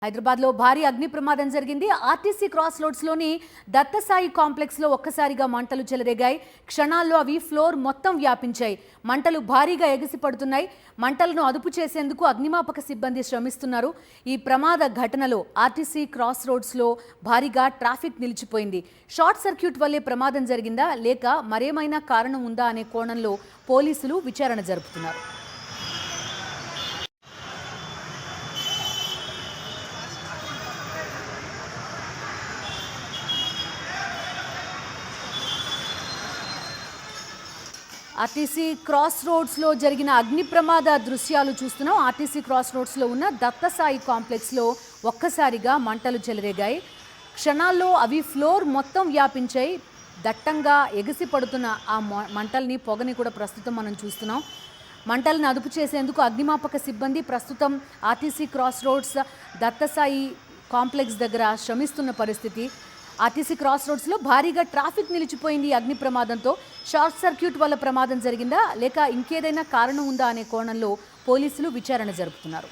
హైదరాబాద్లో భారీ అగ్ని ప్రమాదం జరిగింది. ఆర్టీసీ క్రాస్ రోడ్స్లోని దత్తసాయి కాంప్లెక్స్లో ఒక్కసారిగా మంటలు చెలరేగాయి. క్షణాల్లో అవి ఫ్లోర్ మొత్తం వ్యాపించాయి. మంటలు భారీగా ఎగిసిపడుతున్నాయి. మంటలను అదుపు చేసేందుకు అగ్నిమాపక సిబ్బంది శ్రమిస్తున్నారు. ఈ ప్రమాద ఘటనలో ఆర్టీసీ క్రాస్ రోడ్స్లో భారీగా ట్రాఫిక్ నిలిచిపోయింది. షార్ట్ సర్క్యూట్ వల్లే ప్రమాదం జరిగిందా లేక మరేమైనా కారణం ఉందా అనే కోణంలో పోలీసులు విచారణ జరుపుతున్నారు. ఆర్టీసీ క్రాస్ రోడ్స్లో జరిగిన అగ్ని ప్రమాద దృశ్యాలు చూస్తున్నాం. ఆర్టీసీ క్రాస్ రోడ్స్లో ఉన్న దత్తసాయి కాంప్లెక్స్లో ఒక్కసారిగా మంటలు చెలరేగాయి. క్షణాల్లో అవి ఫ్లోర్ మొత్తం వ్యాపించాయి. దట్టంగా ఎగిసి పడుతున్న ఆ మంటల్ని పొగని కూడా ప్రస్తుతం మనం చూస్తున్నాం. మంటలను అదుపు చేసేందుకు అగ్నిమాపక సిబ్బంది ప్రస్తుతం RTC cross roads Dattasai complex దగ్గర శ్రమిస్తున్న పరిస్థితి. ఆర్టీసీ క్రాస్ రోడ్స్లో భారీగా ట్రాఫిక్ నిలిచిపోయింది. అగ్ని ప్రమాదంతో షార్ట్ సర్క్యూట్ వల్ల ప్రమాదం జరిగిందా లేక ఇంకేదైనా కారణం ఉందా అనే కోణంలో పోలీసులు విచారణ జరుపుతున్నారు.